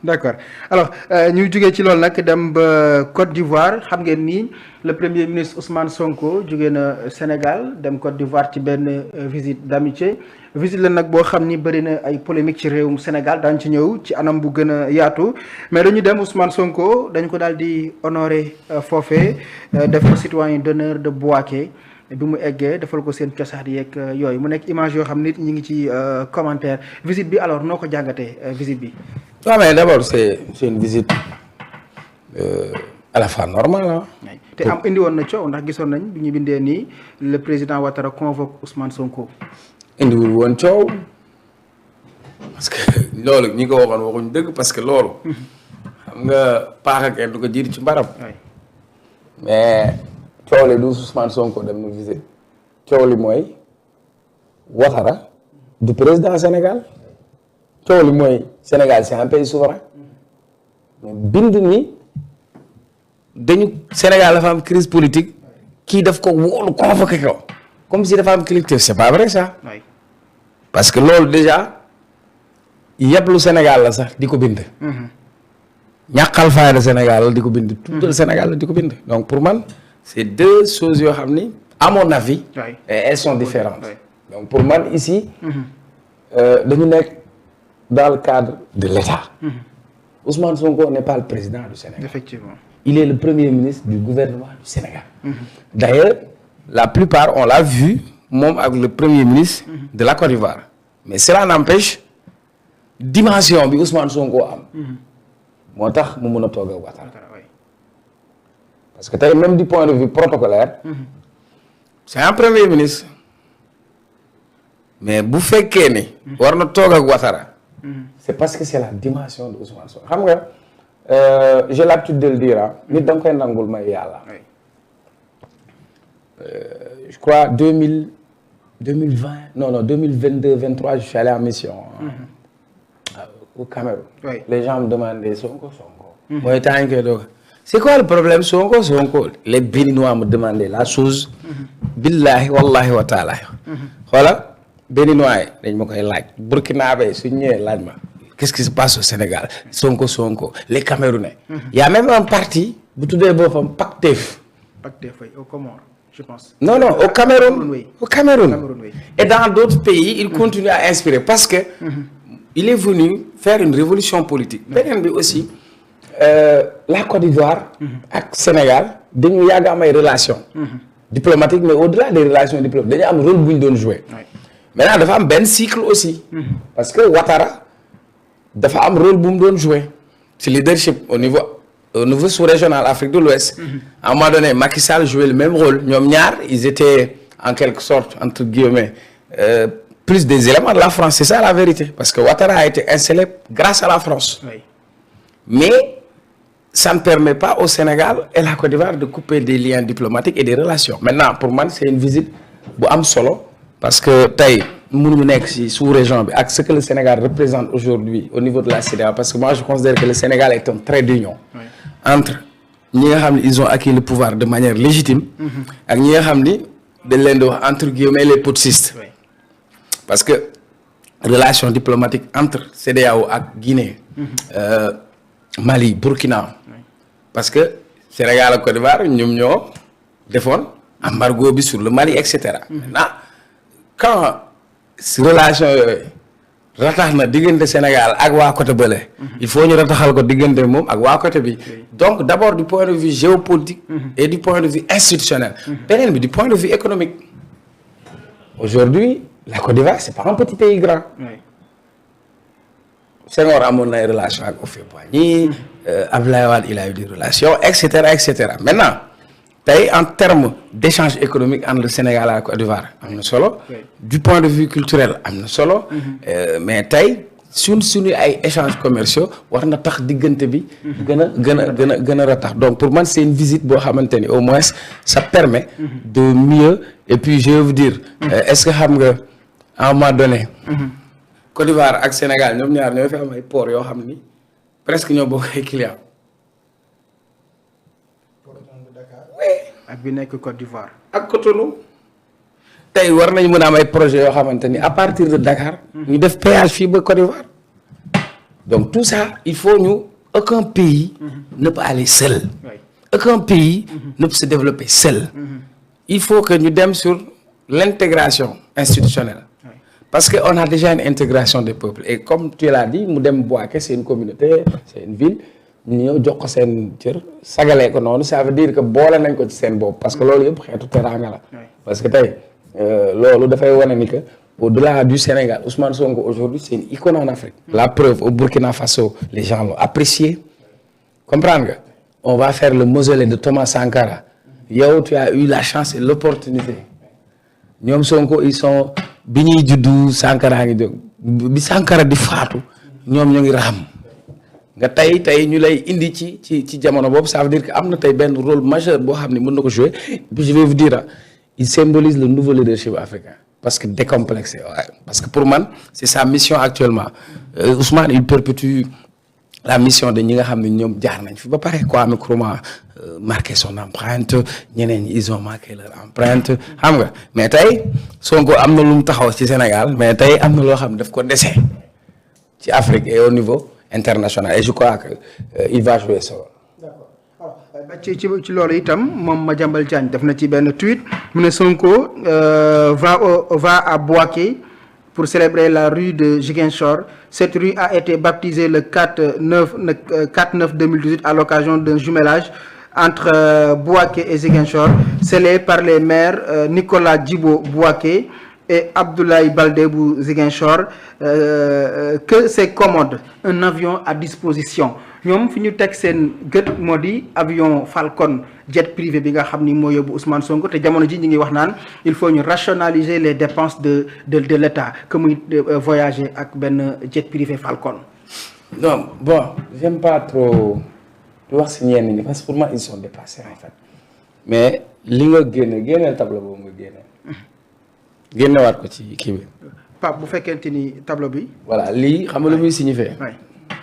d'accord alors ñu jógee ci loolu nag dem ba Côte d'Ivoire xam ngeen ni le premier ministre Ousmane Sonko jógee na Sénégal dem Côte d'Ivoire ci benn visite d'amitié visite la nag boo xam ni bëri na ay polémique ci réewum Sénégal daañu ci ñëw ci anam bu gën a yaatu mais dañu dem Ousmane Sonko dañu ko daal di honoré foofee def ko citoyen d'honneur de Bouaké bi mu eggee defal ko seen cosaan yeeg yooyu mu nekk image yoo xam nit ñi ngi ci commentaire visite bi alors noo ko jàngatee visite bi. waaw mais d'abord c'est une visite à la fois normale ah. te am indi woon na coow ndax gisoon nañ bi ñu bindee nii le président Ouattara convoque Ousmane Sonko. indiwul woon coow parce que loolu ñi ko waxoon waxuñ dëgg parce que loolu. xam nga paaka kenn du ko jiir ci mbaram. mais coow li du Ousmane Sonko dem na visite coow li mooy Ouattara du président Sénégal. coow li mooy Sénégal c'est un pays souverain mais bind ni dañu Sénégal dafa am crise politique kii daf ko wóolu convoqué ko comme si dafa am clientèle c'est pas vrai ça. Oui. parce que loolu déjà yeblu Sénégal la sax di ko bind. ñàkkal fayda Sénégal la di ko bind. tuutal Sénégal la di ko bind. donc pour man c'est deux choses yoo xam ni à mon avis. Oui. elles sont différentes. Oui. donc pour man ici. dañu nekk. dans le cadre de l'État. Ousmane Sonko n'est pas le président du Sénégal. Effectivement. Il est le premier ministre du gouvernement du Sénégal. D'ailleurs, la plupart, on l'a vu, moom ak le premier ministre de la Côte d'Ivoire. Mais cela n'empêche, dimension bi Ousmane Sonko am. moo tax mu mën a toog ak Ouattara. Parce que tey même du point de vue protocolaire, c'est un premier ministre. Mais bu fekkee ni war na toog ak Ouattara. C'est parce que c'est la dimension de Ousmane Sonko xam nga j'ai l'habitude de le dire nit da nga koy nangul may yàlla. Je crois 2022 23 je suis allé en mission au Cameroun. Oui. Les gens me demandaient Sonko. mooy temps koy doog c'est quoi le problème Sonko. Les Béninois me demandaient la chose. billahi wallahi wa taala. Voilà. Béninois dañ ma koy laaj Burkinabé su ñëwee laaj ma qu'est-ce qui se passe au Sénégal Sonko les Camerounais. Y a même un parti bu tuddee boppam Pastef. Au Comores je pense. non au Cameroun. Oui. Au Cameroun. Oui. Et dans d'autres pays il continue à inspirer parce que. il est venu faire une révolution politique. beneen bi aussi la Côte d'Ivoire. ak Sénégal dañu yàgg am ay relations. diplomatiques mais au-delà des relations diplomatiques dañu am rôle bu ñu doon jouer. Maintenant dafa am benn cycle aussi. parce que Ouattara dafa am rôle bu mu doon jouer ci leadership au niveau sous-régional Afrique de l'Ouest. À un moment donné Macky Sall jouait le même rôle ñoom ñaar ils étaient en quelque sorte entre guillemets plus des éléments de la France c'est ça la vérité parce que Ouattara a été installé grâce à la France. Oui. Mais ça ne permet pas au Sénégal et la Côte d'Ivoire de couper des liens diplomatiques et des relations. Maintenant pour man c'est une visite bu am solo. Parce que tey mënuñu nekk ci sous-région bi ak ce que le Sénégal représente aujourd'hui au niveau de la CEDEAO parce que moi je considère que le Sénégal est un trait d'union entre ñi nga xam ne ils ont acquis le pouvoir de manière légitime ak ñi nga xam ni dañ leen di wax entre guillemets les putschistes parce que relation diplomatique entre CEDEAO ak Guinée Mali Burkina parce que Sénégal ak Côte d'Ivoire ñoom ñoo defoon embargo bi sur le Mali et cetera maintenant quand relation yooyu ratax na diggante Sénégal ak waa côté bële. il faut ñu rataxal ko diggante moom ak waa côté bi. donc d'abord du point de vue géopolitique. et du point de vue institutionnel. beneen bi du point de vue économique. aujourd'hui la Côte d'Ivoire c'est pas un petit pays grand. Senghor amoon na ay relations ak Houphouët-Boigny. Abdoulaye Wade il a eu des relations et cetera et cetera maintenant. tey en termes d'échange économique entre le Sénégal et la Côte d'Ivoire am na solo. du point de vue culturel am na solo. mais tey suñu ay échanges commerciaux war na tax diggante bi. gën a ratax donc pour man c'est une visite boo xamante ni au moins ça permet. de mieux et puis je vais vous dire. est-ce que xam nga à un moment donné. Côte d'Ivoire ak Sénégal ñoom ñaar ñoo fi am ay ports yoo xam ni presque ñoo bokk ay clients. ak bi nekk Côte d'Ivoire. ak Cotonou tey war nañu mën a am ay projets yoo xamante ni à partir de Dakar. ñu def péage fii ba Côte d'Ivoire. donc tout ça il faut aucun pays ne peut aller seul. Aucun pays ne peut se développer seul. Il faut que nous dem sur l'intégration institutionnelle. Parce qu'on a déjà une intégration des peuples. Et comme tu l'as dit, Moudem Bouaké, c'est une communauté, c'est une ville. Nous avons sagalé ko non, ça veut dire que bolé nañ ko ci sen bop parce que lolu yépp xétu teranga la. Parce que tay lolu da fay wone ni que au-delà du Sénégal, Ousmane Sonko aujourd'hui c'est une icône en Afrique. La preuve au Burkina Faso, les gens l'ont apprécié. Comprendre nga? On va faire le mausolée de Thomas Sankara. Yo, tu as eu la chance et l'opportunité. Ñom Sonko ils sont biñuy juddu Sankara ngi jog bi Sankara di faatu ñom ñu ngi ram nga tay ñu lay indi ci jamono bobu ça veut dire que amna tay ben rôle majeur bo xamni mën nako jouer. Puis je vais vous dire il symbolise le nouveau leadership africain parce que décomplexé parce que pour moi c'est sa mission actuellement. Ousmane il perpétue la mission de ñi nga xamni ñom jaar nañ fi ba paré quoi mais comment marquer son empreinte ñeneen ils ont marqué leur empreinte xam nga mais tay Sonko amna lu mu taxaw ci Sénégal mais tay amna lo xam daf ko déssé ci Afrique et au niveau international et je crois que il va jouer ça. D'accord ci lolu itam mom Madiambal Diagne def na ci ben tweet mu ne Sonko va à Bouaké pour célébrer la rue de Ziguinchor. Cette rue a été baptisée le 4/9/2018 à l'occasion d'un jumelage entre Bouaké et Ziguinchor, scellé par les maires Nicolas Djibo Bouaké et Abdoulaye Baldé Bou Ziguinchor, que c'est commode, un avion à disposition. Ñom fiñu tek sen geut modi avion Falcon jet privé bi nga xamni mo yobu Ousmane Sonko te jamono ji ñi ngi wax naan il faut ñu rationaliser les dépenses de l'État que muy voyager ak ben jet privé Falcon. Non, bon, j'aime pas trop wax ci ñenn ñi parce que pour moi ils sont dépassés en fait. Mais li nga génne tableau bo nga génne wat ko ci ki bi. Pape bu fekkente ni tableau bi. Voilà, li xam nga lu muy signifier.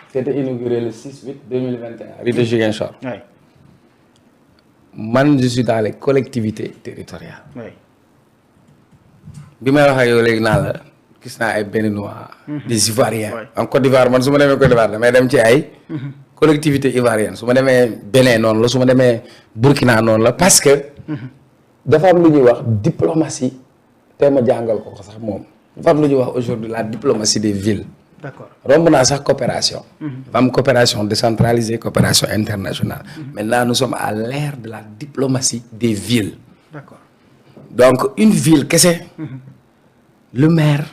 C'était inauguré le 6/8/2021 rue de Ziguinchor. Oui. Man, je suis dans les collectivités territoriales. Oui. Bi may wax ak yow léegi naa la gis naa ay Béninois, des Ivoiriens. En Côte d'Ivoire man su ma demee Côte d'Ivoire damay dem ci ay collectivités ivoiriennes su ma demee Bénin noonu la su ma demee Burkina noonu la parce que dafa am lu ñuy wax diplomatie te ma jàngal ko sax moom dafa am lu ñuy wax aujourd'hui la diplomatie des villes. D'accord. Romb na sax coopération. Am coopération décentralisée, coopération internationale. Maintenant nous sommes à l'ère de la diplomatie des villes. D'accord. Donc une ville qu'est-ce le maire,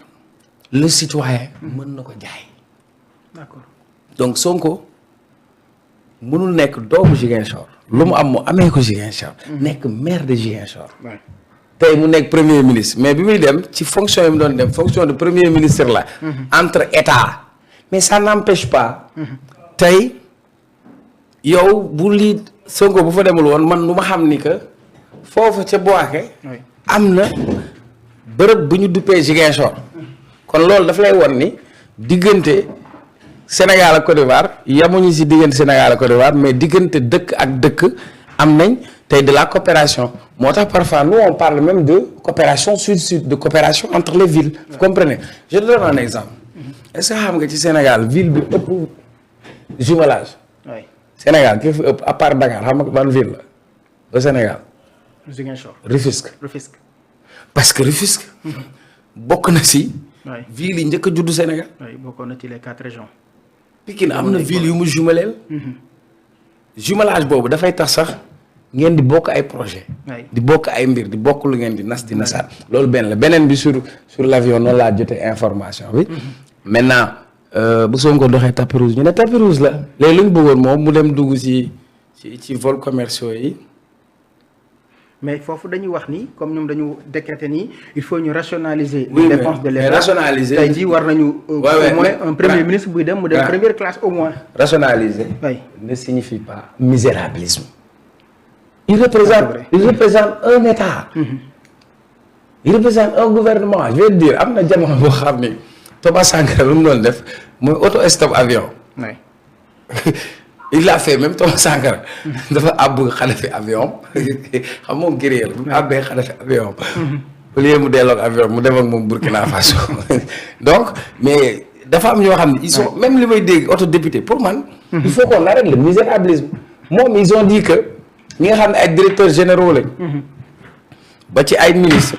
le citoyen mën nako jaay. D'accord. Donc Sonko mënul nek doomu Ziguinchor. Lu mu am mo amé ko Ziguinchor. Nek maire de Ziguinchor. Ouais. Tay mu nek premier ministre mais bi muy dem ci fonction yi mu doon dem fonction de premier ministre là entre état mais ça n'empêche pas tay yow bu li Sonko bu fa demul won man luma xam ni que fofu ci Bouaké amna bërëb bu ñu duppé Ziguinchor kon loolu daf lay won ni diggante Sénégal ak Côte d'Ivoire yamuñu ci diggante Sénégal ak Côte d'Ivoire mais diggante dëkk ak dëkk am nañ tay de la coopération. Parfois, nous, on parle même de coopération sud-sud, de coopération entre les villes. Vous comprenez? Je te donne un exemple. Est-ce que vous savez que au Sénégal, ville de jumelage? Oui. Sénégal, à part Dakar, vous savez quelle ville au Sénégal? Rufisque. Parce que Rufisque, beaucoup de villes qui sont au Sénégal. Oui, beaucoup de les 4 régions. Puis il y a une ville qui est jumelée. Jumelage, c'est fait ça. Ngeen di bokk ay projet di bokk ay mbir di bokk lu ngeen di nas di nassat lolou ben la benen bi sur l'avion non la jotté information bi maintenant bu Sonko doxé tapis rouge ñu né tapis rouge la lay luñ bëggoon mom mu dem dugg ci vol commerciaux yi mais fofu dañuy wax ni comme ñom dañu décréter ni il faut ñu rationaliser les dépenses de l'État rationaliser tay di war nañu au moins un premier ministre buy dem mu dem première classe au moins rationaliser ne signifie pas misérabilisme. Il représente un État. Il représente un gouvernement. Je vais te dire, Thomas Sankara, auto-stop avion. Oui. Il l'a fait, même Thomas Sankara. Il a fait avion. Il a fait avion. Il a fait avion. Donc, mais dafa am ñoo xam ne ils sont même li may dégg autodéputé pour man. il faut qu'on arrête le misérabilisme. moom ils ont dit que ñi nga xam ne ay directeurs généraux lañ. ba ci ay ministres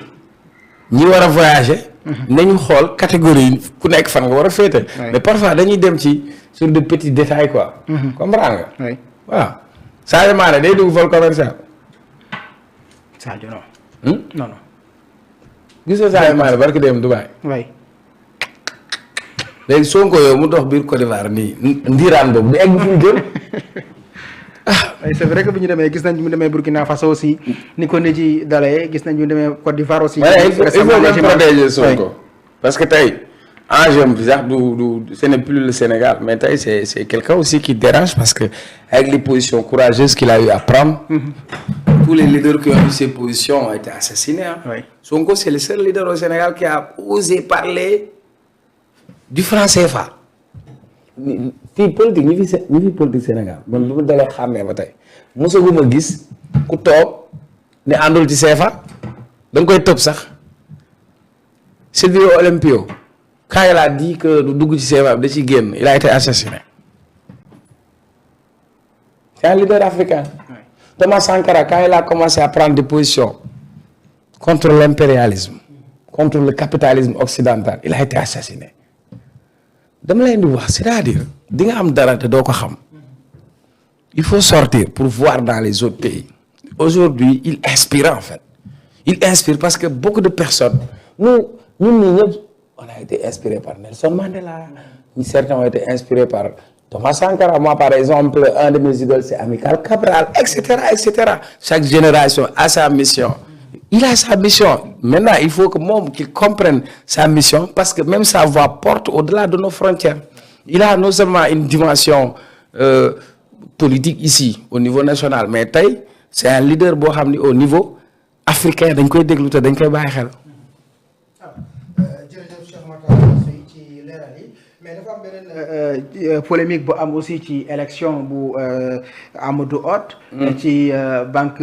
ñi war a voyager. nañu xool catégorie ku nekk fan nga war a féete. mais parfois dañuy dem sur de petits détails quoi. comprendre nga. waaw Sadio Mané day dugg vol commercial. Sadio non. non. gis nga Sadio Mané barki dem Dubaï. waay. léegi Sonko yow mu dox biir Côte d'Ivoire nii ndiiraan boobu du egg fu ñu jëm. c'est vrai que bu ñu demee gis nañ mu demee Burkina Faso aussi ni ko nit yi dalee gis nañ mu demee Côte d'Ivoire aussi. il faut protéger Sonko parce que tey enjeu bi sax ce n'est plus le Sénégal mais tey c'est quelqu'un aussi qui dérange parce que avec les positions courageuses qu'il a eu à prendre. tous les leaders qui ont eu ces positions ont été assassinés. Sonko c'est le seul leader au Sénégal qui a osé parler du franc CFA. fii politique ñi fi politique Sénégal man bi mu dalee xàmmee ba tey mosaguma gis ku toog ne àndul ci CFA da nga koy tëb sax Silvio Olympio quand il a dit que du dugg ci CFA da ciy génn il a été assassiné. c'est un leader africain. Thomas Sankara quand il a commencé à prendre des positions contre l'impérialisme contre le capitalisme occidental il a été assassiné. dama leen di wax c'est-à-dire di nga am dara te doo ko xam il faut sortir pour voir dans les autres pays aujourd'hui il inspire en fait il inspire parce que beaucoup de personnes ñun ñii ñëpp on a été inspiré par Nelson Mandela certains ont été inspirés par Thomas Sankara moi par exemple un de mes idoles c'est Amilcar Cabral etc. chaque génération a sa mission. Il a sa mission. Maintenant, il faut que moi, qu'il comprenne sa mission parce que même sa voix porte au-delà de nos frontières. Il a non seulement une dimension politique ici, au niveau national, mais tey c'est un leader boo xam ni au niveau africain dañ koy déglu te dañ koy bàyyi xel. jërëjëf Cheikh Matar ci leeral yi mais dafa am beneen polémique bu am aussi ci élection bu Amadou Hott ci banque